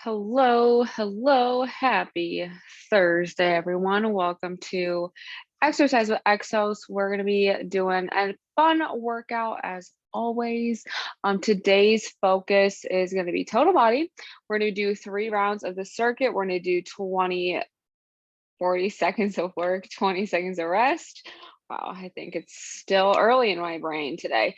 Hello, happy Thursday, everyone. Welcome to Exercise with Exos. We're going to be doing a fun workout as always. Today's focus is going to be total body. We're going to do 3 rounds of the circuit. We're going to do 40 seconds of work, 20 seconds of rest. Wow, I think it's still early in my brain today.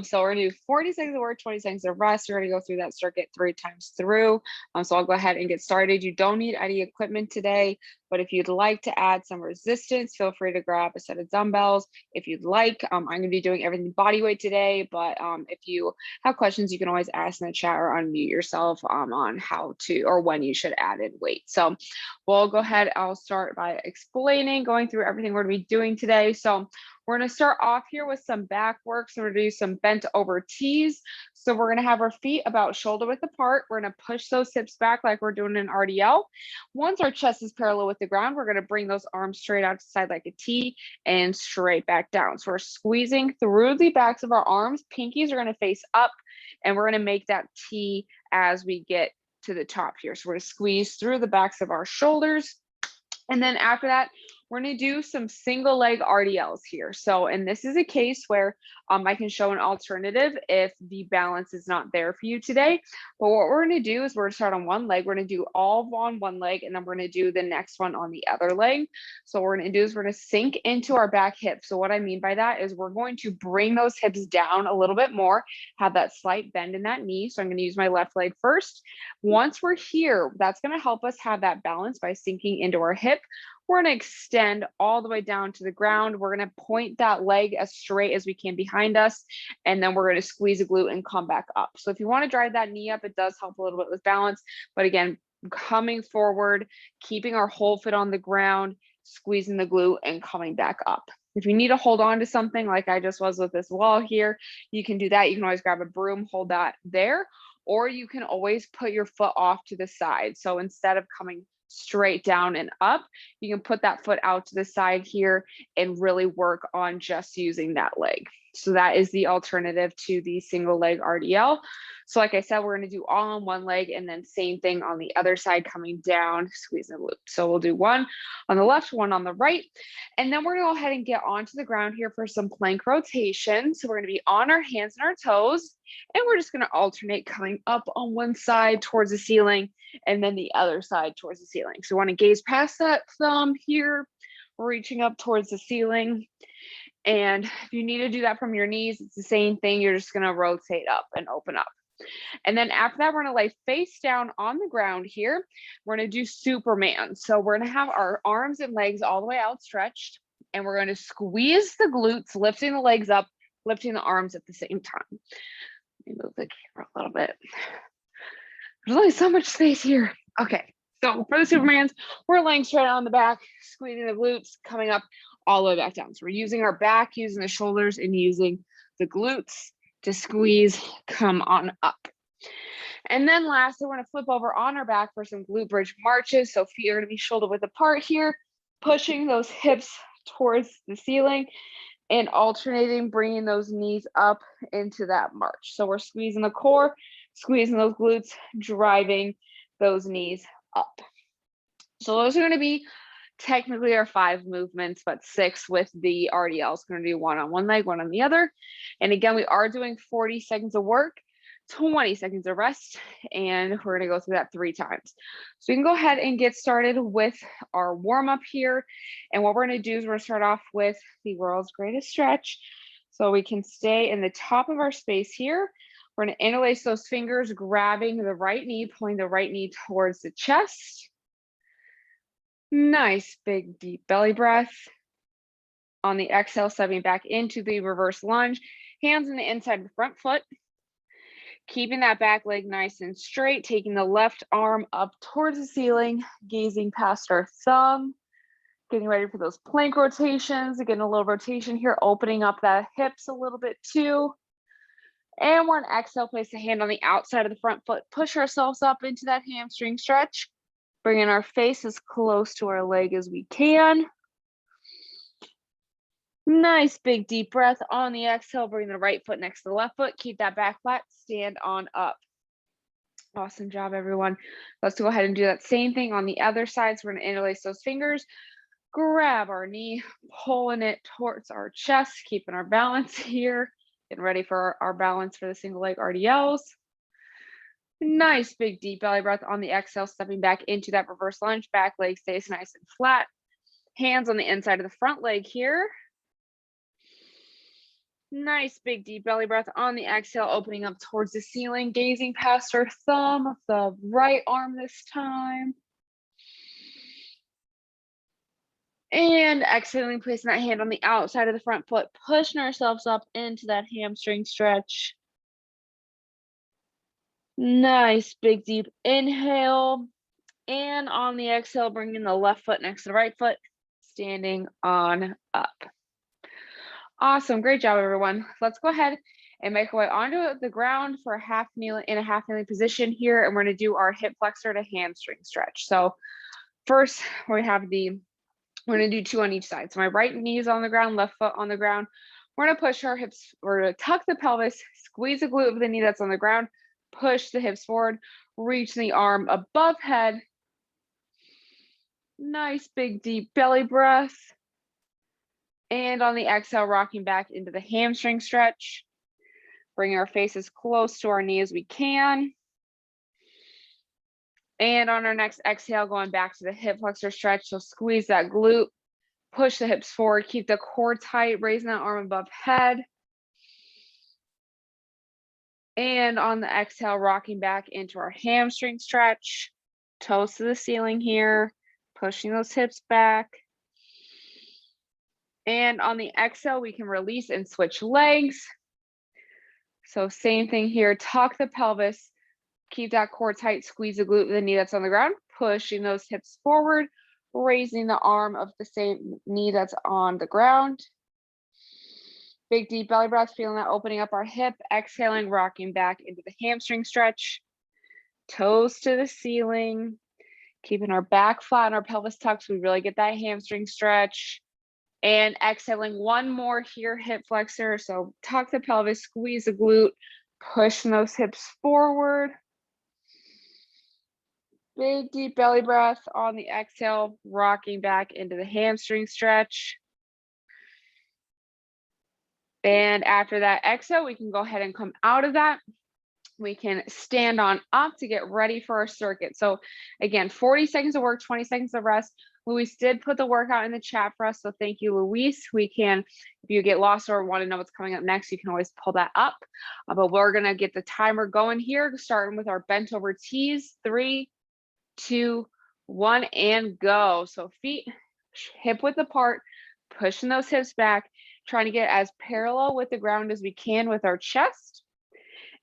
So we're gonna do 40 seconds of work, 20 seconds of rest. We're gonna go through that circuit 3 times through. So I'll go ahead and get started. You don't need any equipment today, but if you'd like to add some resistance, feel free to grab a set of dumbbells. If you'd like, I'm gonna be doing everything body weight today, but if you have questions, you can always ask in the chat or unmute yourself on how to or when you should add in weight. So we'll go ahead. I'll start by explaining, going through everything we're going to be doing today. So we're going to start off here with some back work. So we're going to do some bent over tees. So we're going to have our feet about shoulder width apart. We're going to push those hips back like we're doing an RDL. Once our chest is parallel with the ground, we're going to bring those arms straight out to the side like a T and straight back down. So we're squeezing through the backs of our arms. Pinkies are going to face up, and we're going to make that T as we get to the top here. So we're going to squeeze through the backs of our shoulders. And then after that, we're going to do some single leg RDLs here. So, and this is a case where I can show an alternative if the balance is not there for you today. But what we're going to do is we're going to start on one leg. We're going to do all on one leg, and then we're going to do the next one on the other leg. So what we're going to do is we're going to sink into our back hip. So what I mean by that is we're going to bring those hips down a little bit more, have that slight bend in that knee. So I'm going to use my left leg first. Once we're here, that's going to help us have that balance by sinking into our hip. We're going to extend all the way down to the ground. We're going to point that leg as straight as we can behind us, and then we're going to squeeze a glute and come back up. So if you want to drive that knee up, it does help a little bit with balance. But again, coming forward, keeping our whole foot on the ground, squeezing the glute and coming back up. If you need to hold on to something like I just was with this wall here, you can do that. You can always grab a broom, hold that there, or you can always put your foot off to the side. So instead of coming straight down and up, you can put that foot out to the side here and really work on just using that leg. So that is the alternative to the single leg RDL. So like I said, we're going to do all on one leg, and then same thing on the other side, coming down, squeezing the glute. So we'll do one on the left, one on the right. And then we're going to go ahead and get onto the ground here for some plank rotation. So we're going to be on our hands and our toes, and we're just going to alternate coming up on one side towards the ceiling and then the other side towards the ceiling. So we want to gaze past that thumb here, reaching up towards the ceiling. And if you need to do that from your knees, it's the same thing. You're just going to rotate up and open up. And then after that, we're going to lay face down on the ground here. We're going to do Superman. So we're going to have our arms and legs all the way outstretched, and we're going to squeeze the glutes, lifting the legs up, lifting the arms at the same time. Let me move the camera a little bit. There's only so much space here. Okay, so for the Supermans, we're laying straight on the back, squeezing the glutes, coming up all the way back down. So we're using our back, using the shoulders, and using the glutes to squeeze, come on up. And then lastly, we're going to flip over on our back for some glute bridge marches. So feet are going to be shoulder width apart here, pushing those hips towards the ceiling and alternating, bringing those knees up into that march. So we're squeezing the core, squeezing those glutes, driving those knees up. So those are going to be technically our 5 movements, but 6 with the RDL. It's going to do one on one leg, one on the other. And again, we are doing 40 seconds of work, 20 seconds of rest, and we're going to go through that 3 times. So we can go ahead and get started with our warm up here. And what we're going to do is we're going to start off with the world's greatest stretch. So we can stay in the top of our space here. We're going to interlace those fingers, grabbing the right knee, pulling the right knee towards the chest. Nice big deep belly breath. On the exhale, stepping back into the reverse lunge, hands on the inside of the front foot. Keeping that back leg nice and straight, taking the left arm up towards the ceiling, gazing past our thumb, getting ready for those plank rotations. Again, a little rotation here, opening up the hips a little bit too. And we're on exhale, place the hand on the outside of the front foot, push ourselves up into that hamstring stretch, bringing our face as close to our leg as we can. Nice big deep breath on the exhale, bring the right foot next to the left foot, keep that back flat, stand on up. Awesome job, everyone. Let's go ahead and do that same thing on the other side. So we're going to interlace those fingers, grab our knee, pulling it towards our chest, keeping our balance here, getting ready for our balance for the single leg RDLs. Nice big deep belly breath on the exhale, stepping back into that reverse lunge. Back leg stays nice and flat. Hands on the inside of the front leg here. Nice big deep belly breath on the exhale, opening up towards the ceiling, gazing past our thumb of the right arm this time. And exhaling, placing that hand on the outside of the front foot, pushing ourselves up into that hamstring stretch. Nice big deep inhale. And on the exhale, bringing the left foot next to the right foot, standing on up. Awesome. Great job, everyone. Let's go ahead and make our way onto the ground for a half kneeling position here. And we're going to do our hip flexor to hamstring stretch. So first, we're going to do 2 on each side. So my right knee is on the ground, left foot on the ground. We're going to push our hips, we're going to tuck the pelvis, squeeze the glute of the knee that's on the ground, push the hips forward, reach the arm above head. Nice big deep belly breath. And on the exhale, rocking back into the hamstring stretch. Bring our face as close to our knee as we can. And on our next exhale, going back to the hip flexor stretch. So squeeze that glute, push the hips forward, keep the core tight, raising that arm above head. And on the exhale, rocking back into our hamstring stretch. Toes to the ceiling here, pushing those hips back. And on the exhale, we can release and switch legs. So same thing here, tuck the pelvis, keep that core tight, squeeze the glute with the knee that's on the ground, pushing those hips forward, raising the arm of the same knee that's on the ground. Big deep belly breath, feeling that opening up our hip, exhaling, rocking back into the hamstring stretch. Toes to the ceiling, keeping our back flat and our pelvis tucked so we really get that hamstring stretch. And exhaling, one more here, hip flexor. So tuck the pelvis, squeeze the glute, pushing those hips forward. Big deep belly breath on the exhale, rocking back into the hamstring stretch. And after that exhale, we can go ahead and come out of that. We can stand on up to get ready for our circuit. So again, 40 seconds of work, 20 seconds of rest. Luis did put the workout in the chat for us. So thank you, Luis. We can, if you get lost or want to know what's coming up next, you can always pull that up. But we're going to get the timer going here, starting with our bent over tees. 3, 2, 1, and go. So feet hip width apart, pushing those hips back, trying to get as parallel with the ground as we can with our chest.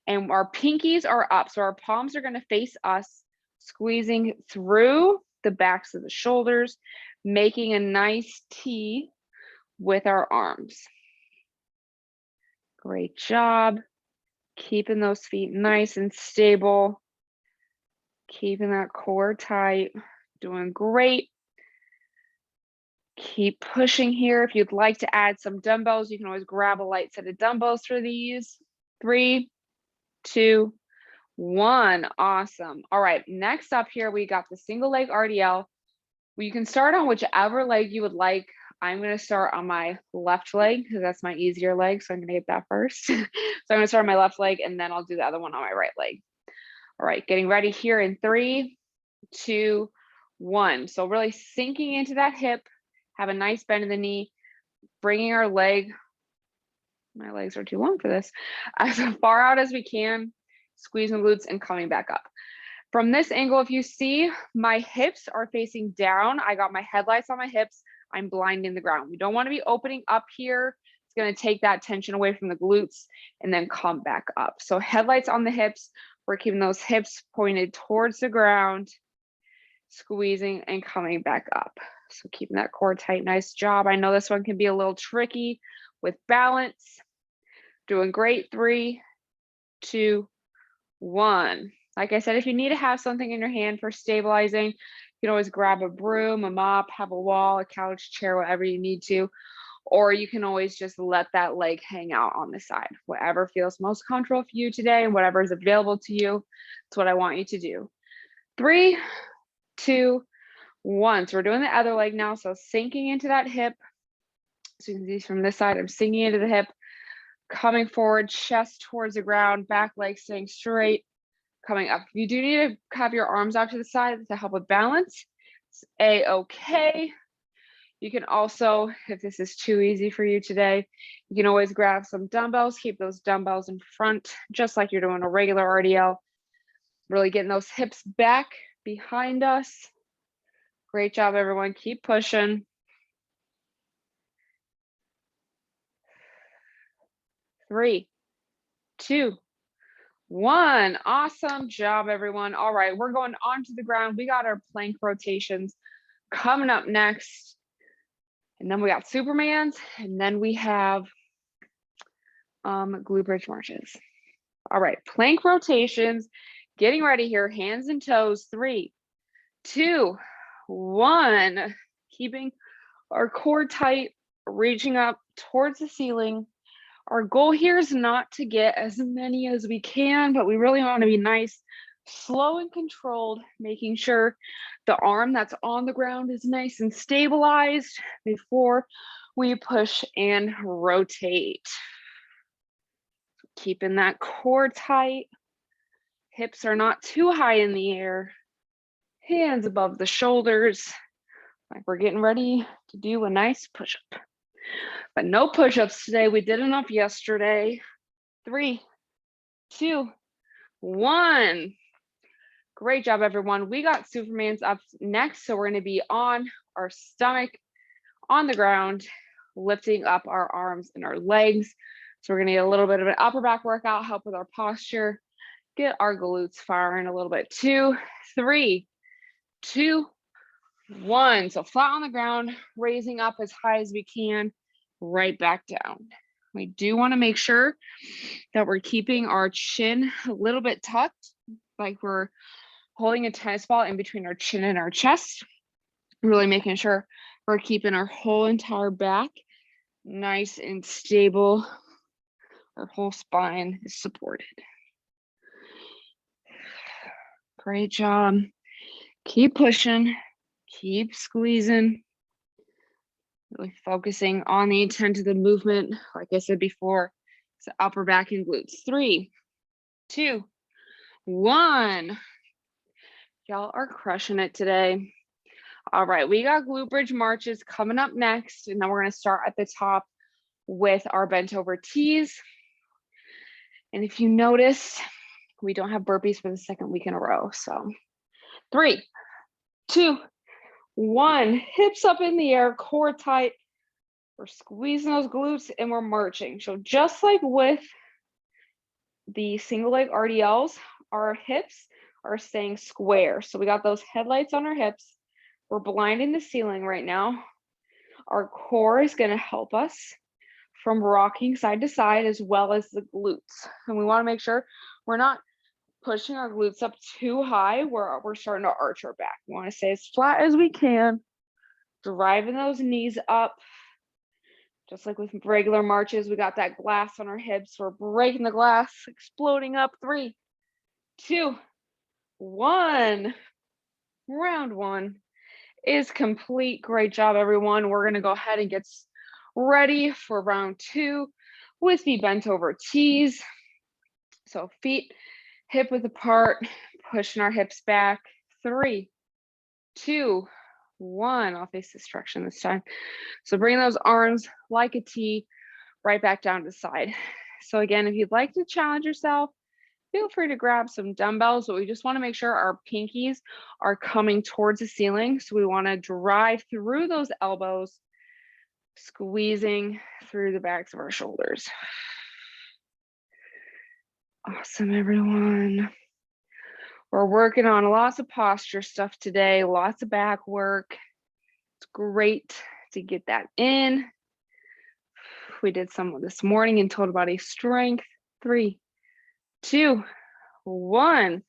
And our pinkies are up. So our palms are going to face us, squeezing through the backs of the shoulders, making a nice T with our arms. Great job. Keeping those feet nice and stable. Keeping that core tight. Doing great. Keep pushing here. If you'd like to add some dumbbells, you can always grab a light set of dumbbells for these. 3, 2, 1. Awesome. All right, next up here, we got the single leg RDL. Well, you can start on whichever leg you would like. I'm going to start on my left leg because that's my easier leg. So I'm going to get that first. So I'm going to start on my left leg and then I'll do the other one on my right leg. All right, getting ready here in 3, 2, 1. So really sinking into that hip, have a nice bend in the knee, bringing our leg, my legs are too long for this, as far out as we can, squeezing glutes and coming back up. From this angle, if you see, my hips are facing down. I got my headlights on my hips. I'm blinding the ground. We don't want to be opening up here. It's going to take that tension away from the glutes and then come back up. So headlights on the hips. We're keeping those hips pointed towards the ground, squeezing and coming back up. So keeping that core tight. Nice job. I know this one can be a little tricky with balance. Doing great. 3, 2, 1. Like I said, if you need to have something in your hand for stabilizing, you can always grab a broom, a mop, have a wall, a couch, chair, whatever you need to. or you can always just let that leg hang out on the side. Whatever feels most comfortable for you today and whatever is available to you, that's what I want you to do. 3, 2, 1. So we're doing the other leg now. So sinking into that hip. So you can see from this side, I'm sinking into the hip, coming forward, chest towards the ground, back leg staying straight, coming up. You do need to have your arms out to the side to help with balance. It's A-okay. You can also, if this is too easy for you today, you can always grab some dumbbells, keep those dumbbells in front, just like you're doing a regular RDL. Really getting those hips back behind us. Great job, everyone. Keep pushing. 3, 2, 1. Awesome job, everyone. All right, we're going onto the ground. We got our plank rotations coming up next. And then we got Supermans, and then we have glute bridge marches. All right, plank rotations. Getting ready here, hands and toes. 3, 2, 1. Keeping our core tight, reaching up towards the ceiling. Our goal here is not to get as many as we can, but we really want to be nice, slow and controlled, making sure the arm that's on the ground is nice and stabilized before we push and rotate. Keeping that core tight. Hips are not too high in the air. Hands above the shoulders. Like we're getting ready to do a nice push-up. But no push-ups today. We did enough yesterday. 3, 2, 1. Great job, everyone. We got Superman's up next. So we're going to be on our stomach on the ground, lifting up our arms and our legs. So we're going to get a little bit of an upper back workout, help with our posture, get our glutes firing a little bit. 2, 3, 2, 1. So flat on the ground, raising up as high as we can, right back down. We do want to make sure that we're keeping our chin a little bit tucked, like we're holding a tennis ball in between our chin and our chest. Really making sure we're keeping our whole entire back nice and stable. Our whole spine is supported. Great job. Keep pushing, keep squeezing. Really focusing on the intent of the movement. Like I said before, it's the upper back and glutes. 3, 2, 1. Y'all are crushing it today. All right, we got glute bridge marches coming up next, and then we're going to start at the top with our bent over tees. And if you notice, we don't have burpees for the second week in a row. So 3, 2, 1. Hips up in the air, core tight. We're squeezing those glutes and we're marching. So just like with the single leg RDLs, our hips are staying square. So we got those headlights on our hips. We're blinding the ceiling right now. Our core is going to help us from rocking side to side as well as the glutes. And we want to make sure we're not pushing our glutes up too high where we're starting to arch our back. We want to stay as flat as we can, driving those knees up. Just like with regular marches, we got that glass on our hips. We're breaking the glass, exploding up. 3, 2, 1. Round 1 is complete. Great job, everyone. We're going to go ahead and get ready for round 2 with the bent over tees. So feet hip width apart, pushing our hips back. 3, 2, 1. I'll face this direction this time. So bring those arms like a T right back down to the side. So again, if you'd like to challenge yourself, feel free to grab some dumbbells, but we just want to make sure our pinkies are coming towards the ceiling. So we want to drive through those elbows, squeezing through the backs of our shoulders. Awesome, everyone. We're working on lots of posture stuff today, lots of back work. It's great to get that in. We did some this morning in total body strength. 3, 2, 1.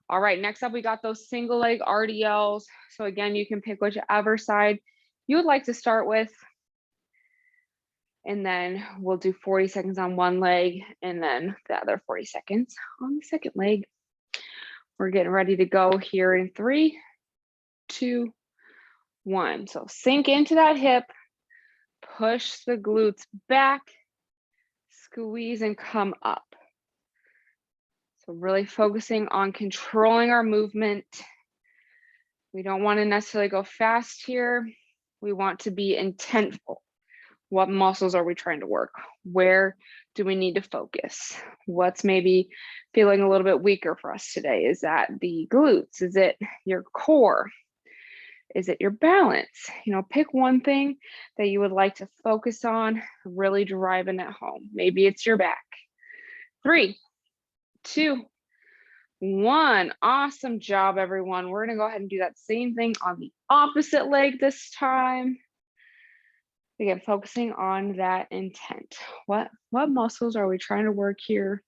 All right, next up, we got those single leg RDLs. So again, you can pick whichever side you would like to start with. And then we'll do 40 seconds on one leg and then the other 40 seconds on the second leg. We're getting ready to go here in 3, 2, 1. So sink into that hip, push the glutes back, squeeze and come up. So really focusing on controlling our movement. We don't want to necessarily go fast here. We want to be intentful. What muscles are we trying to work? Where do we need to focus? What's maybe feeling a little bit weaker for us today? Is that the glutes? Is it your core? Is it your balance? Pick one thing that you would like to focus on, really driving it home. Maybe it's your back. 3, 2, 1. Awesome job, everyone. We're going to go ahead and do that same thing on the opposite leg this time. Again, focusing on that intent. What muscles are we trying to work here?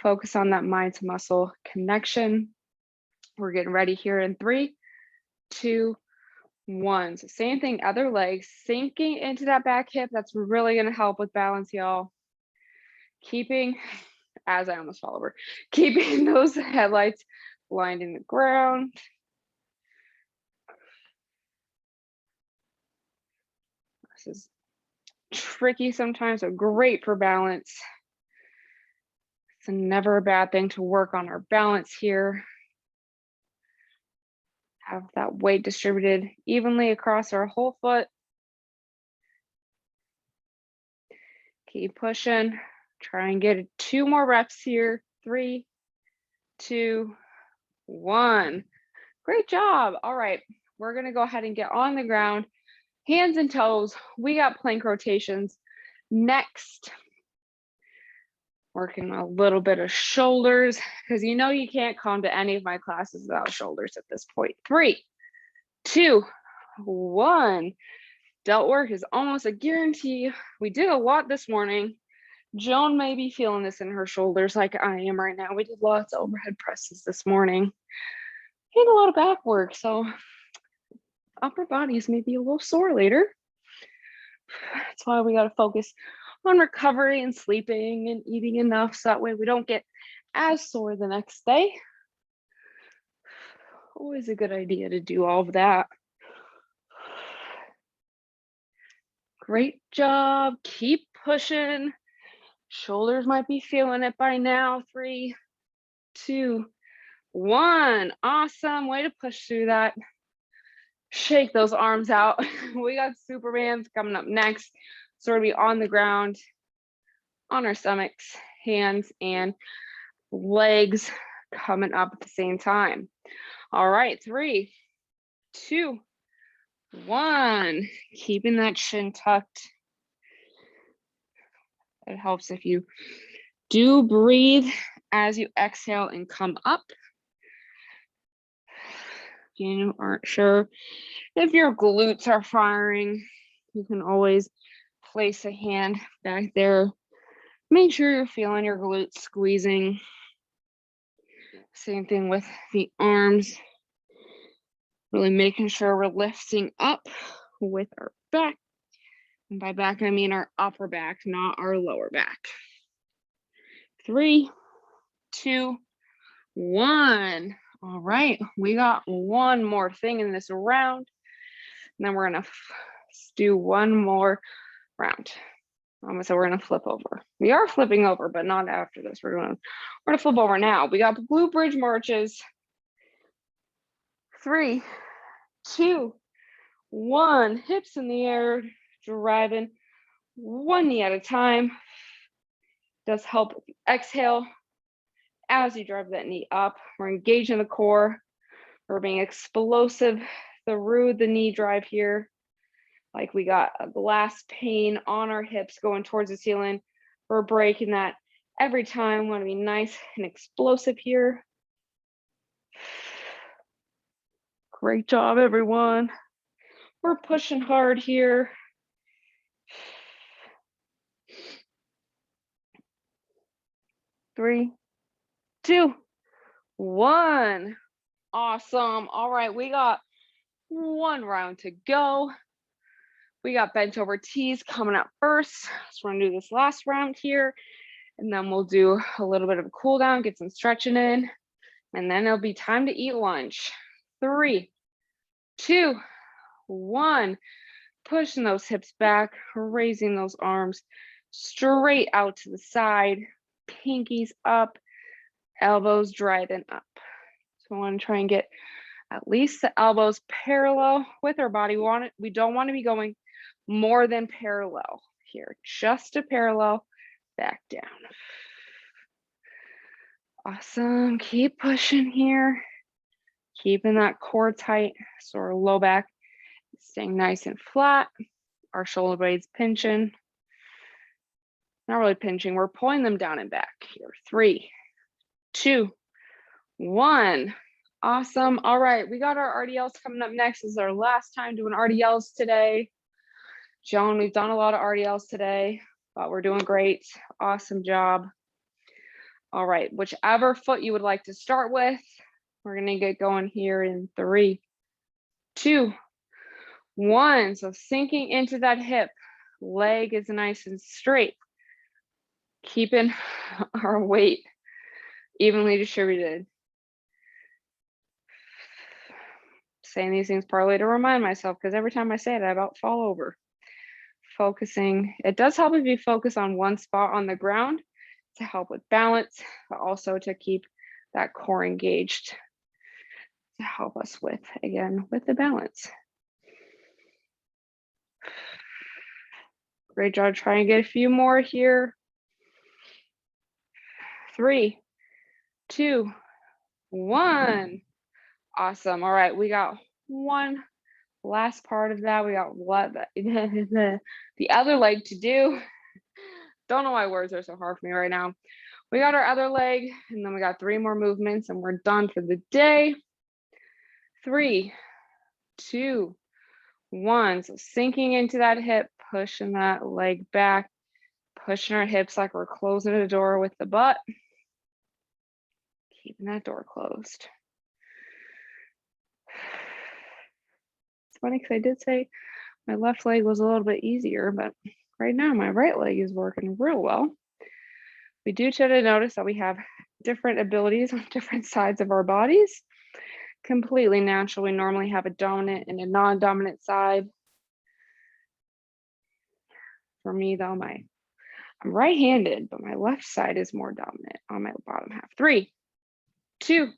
Focus on that mind to muscle connection. We're getting ready here in 3, 2, 1. So same thing, other leg, sinking into that back hip. That's really going to help with balance, y'all. Keeping, as I almost fall over, keeping those headlights lined in the ground. This is tricky sometimes, so great for balance. It's never a bad thing to work on our balance here. Have that weight distributed evenly across our whole foot. Keep pushing. Try and get 2 more reps here. 3, 2, 1. Great job. All right, we're going to go ahead and get on the ground. Hands and toes. We got plank rotations next. Working a little bit of shoulders, because you can't come to any of my classes without shoulders at this point. 3, 2, 1. Delt work is almost a guarantee. We did a lot this morning. Joan may be feeling this in her shoulders like I am right now. We did lots of overhead presses this morning and a lot of back work, so upper bodies may be a little sore later. That's why we got to focus on recovery and sleeping and eating enough so that way we don't get as sore the next day. Always a good idea to do all of that. Great job. Keep pushing. Shoulders might be feeling it by now. 3, 2, 1. Awesome. Way to push through that. Shake those arms out. We got Supermans coming up next. So we're going to be on the ground, on our stomachs, hands and legs coming up at the same time. All right, 3, 2, 1. Keeping that chin tucked. It helps if you do breathe as you exhale and come up. If you aren't sure if your glutes are firing, you can always place a hand back there. Make sure you're feeling your glutes squeezing. Same thing with the arms. Really making sure we're lifting up with our back. And by back, I mean our upper back, not our lower back. 3, 2, 1. All right, we got one more thing in this round. And then we're gonna do one more round. So we're gonna flip over. We are flipping over, but not after this. We're gonna flip over now. We got the glute bridge marches. 3, 2, 1. Hips in the air, driving one knee at a time. Does help with the exhale as you drive that knee up. We're engaging the core. We're being explosive through the knee drive here. Like we got a glass pane on our hips going towards the ceiling. We're breaking that every time. We want to be nice and explosive here. Great job, everyone. We're pushing hard here. 3, 2, 1. Awesome. All right, we got one round to go. We got bench over tees coming up first. So we're gonna do this last round here, and then we'll do a little bit of a cool down, get some stretching in, and then it'll be time to eat lunch. 3, 2, 1. Pushing those hips back, raising those arms straight out to the side, pinkies up, elbows driving up. So I want to try and get at least the elbows parallel with our body. We don't want to be going more than parallel here, just a parallel back down. Awesome. Keep pushing here, keeping that core tight so our low back is staying nice and flat. Our shoulder blades pinching. Not really pinching, we're pulling them down and back here. 3, 2, 1. Awesome. All right, we got our RDLs coming up next. This is our last time doing RDLs today. Joan, we've done a lot of RDLs today, but we're doing great. Awesome job. All right, whichever foot you would like to start with, we're gonna get going here in 3, 2, 1. So sinking into that hip, leg is nice and straight. Keeping our weight evenly distributed. Saying these things partly to remind myself, because every time I say it, I about fall over. Focusing, it does help if you focus on one spot on the ground to help with balance, but also to keep that core engaged to help us with, again, with the balance. Great job. Try and get a few more here. 3, 2, 1. Awesome. All right, we got one last part of that. We got what the other leg to do. Don't know why words are so hard for me right now. We got our other leg, and then we got 3 more movements, and we're done for the day. 3, 2, 1. So sinking into that hip, pushing that leg back, pushing our hips like we're closing a door with the butt. Keeping that door closed. It's funny because I did say my left leg was a little bit easier, but right now my right leg is working real well. We do tend to notice that we have different abilities on different sides of our bodies. Completely natural. We normally have a dominant and a non-dominant side. For me though, I'm right-handed, but my left side is more dominant on my bottom half. 3, 2,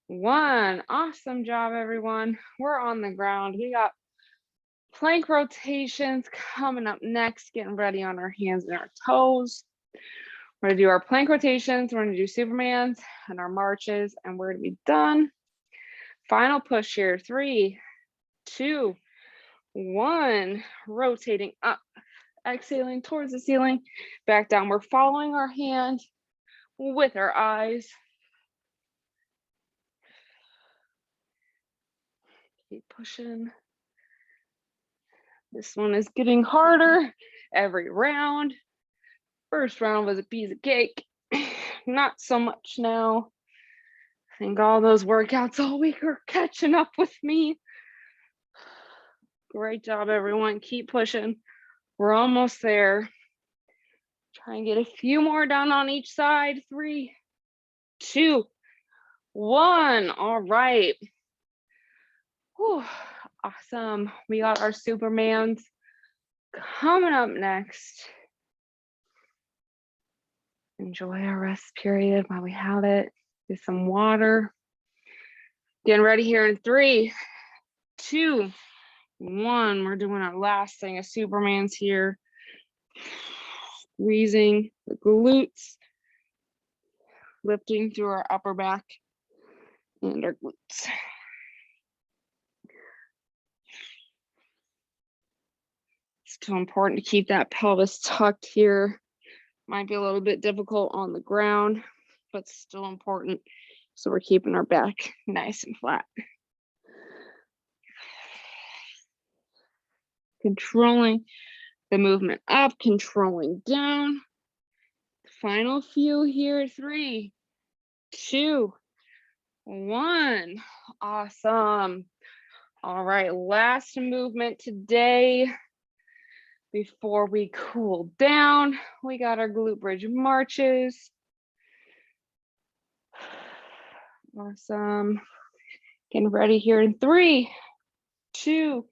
1. Awesome job, everyone. We're on the ground. We got plank rotations coming up next, getting ready on our hands and our toes. We're gonna do our plank rotations, we're gonna do Supermans and our marches, and we're gonna be done. Final push here. 3, 2, 1. Rotating up, exhaling towards the ceiling, back down. We're following our hand with our eyes. Keep pushing. This one is getting harder every round. First round was a piece of cake. Not so much now. I think all those workouts all week are catching up with me. Great job, everyone. Keep pushing. We're almost there. Try and get a few more down on each side. 3, 2, 1. All right. Whew. Awesome. We got our Supermans coming up next. Enjoy our rest period while we have it. Get some water. Getting ready here in 3, 2, 1. We're doing our last thing of Supermans here. Squeezing the glutes, lifting through our upper back and our glutes. Still important to keep that pelvis tucked here. Might be a little bit difficult on the ground, but still important. So we're keeping our back nice and flat. Controlling the movement up, controlling down. Final few here. 3, 2, 1. Awesome. All right, last movement today. Before we cool down, we got our glute bridge marches. Awesome. Getting ready here in 3, 2,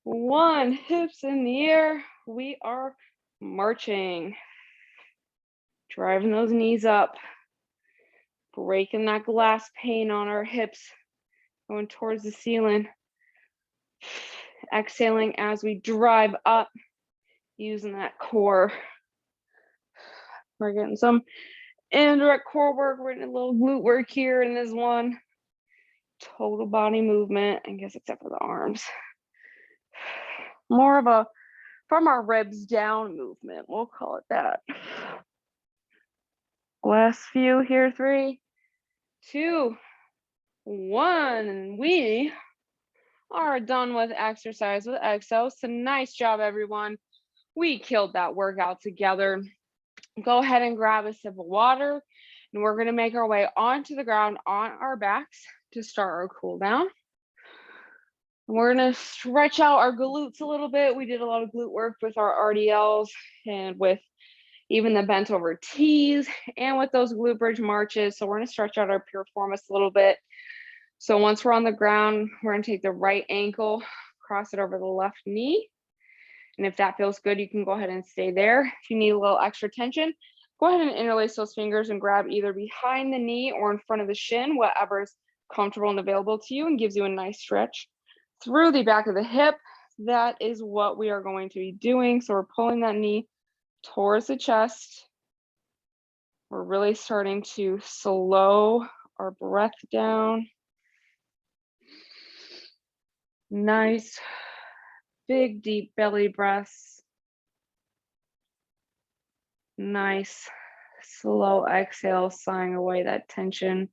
1. Hips in the air. We are marching. Driving those knees up. Breaking that glass pane on our hips. Going towards the ceiling. Exhaling as we drive up. Using that core. We're getting some indirect core work. We're getting a little glute work here in this one. Total body movement, I guess, except for the arms. More of a from our ribs down movement, we'll call it that. Last few here, 3, 2, 1, and we are done with exercise with Exos. So nice job, everyone. We killed that workout together. Go ahead and grab a sip of water, and we're going to make our way onto the ground on our backs to start our cool down. We're going to stretch out our glutes a little bit. We did a lot of glute work with our RDLs and with even the bent over T's and with those glute bridge marches. So we're going to stretch out our piriformis a little bit. So once we're on the ground, we're going to take the right ankle, cross it over the left knee. And if that feels good, you can go ahead and stay there. If you need a little extra tension, go ahead and interlace those fingers and grab either behind the knee or in front of the shin, whatever is comfortable and available to you and gives you a nice stretch through the back of the hip. That is what we are going to be doing. So we're pulling that knee towards the chest. We're really starting to slow our breath down. Nice, big, deep belly breaths. Nice, slow exhale, sighing away that tension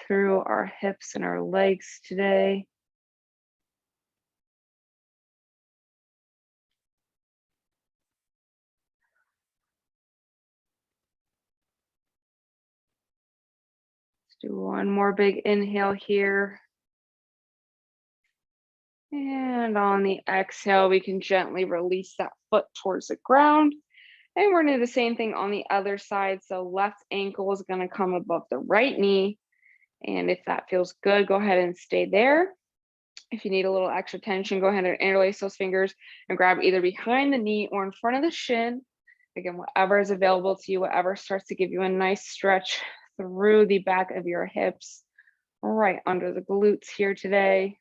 through our hips and our legs today. Let's do one more big inhale here. And on the exhale, we can gently release that foot towards the ground. And we're gonna do the same thing on the other side. So left ankle is gonna come above the right knee. And if that feels good, go ahead and stay there. If you need a little extra tension, go ahead and interlace those fingers and grab either behind the knee or in front of the shin. Again, whatever is available to you, whatever starts to give you a nice stretch through the back of your hips, right under the glutes here today.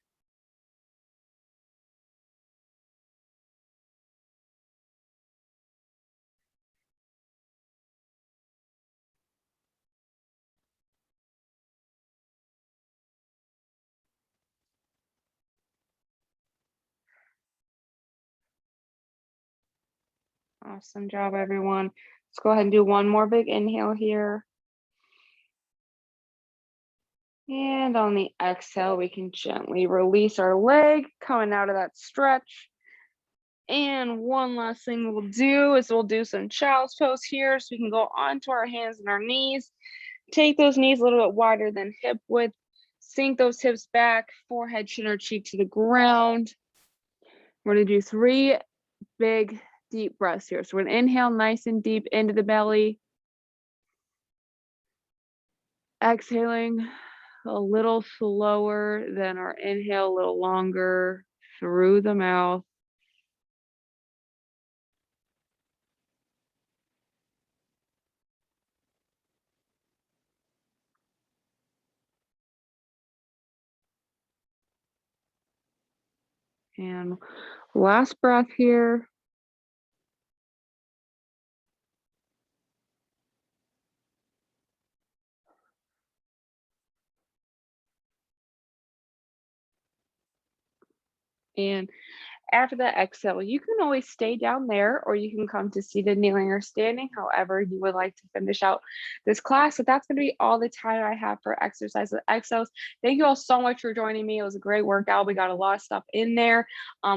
Awesome job, everyone. Let's go ahead and do one more big inhale here. And on the exhale, we can gently release our leg coming out of that stretch. And one last thing we'll do is we'll do some child's pose here. So we can go onto our hands and our knees. Take those knees a little bit wider than hip width. Sink those hips back, forehead, chin, or cheek to the ground. We're going to do 3 big, deep breaths here. So we're going to inhale nice and deep into the belly. Exhaling a little slower than our inhale, a little longer through the mouth. And last breath here. And after that exhale, you can always stay down there or you can come to seated, kneeling, or standing, however you would like to finish out this class. So that's going to be all the time I have for exercise with Exos. Thank you all so much for joining me. It was a great workout. We got a lot of stuff in there.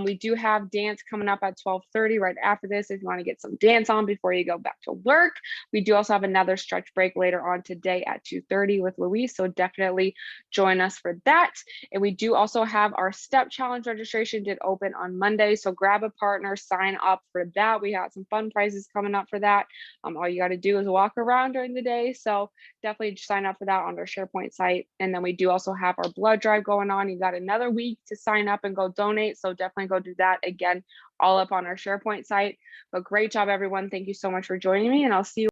We do have dance coming up at 12:30 right after this if you want to get some dance on before you go back to work. We do also have another stretch break later on today at 2:30 with Louise. So definitely join us for that. And we do also have our step challenge registration did open on Monday. Monday. So grab a partner, sign up for that. We got some fun prizes coming up for that. All you got to do is walk around during the day. So definitely sign up for that on our SharePoint site. And then we do also have our blood drive going on. You got another week to sign up and go donate. So definitely go do that. Again, all up on our SharePoint site. But great job, everyone. Thank you so much for joining me, and I'll see you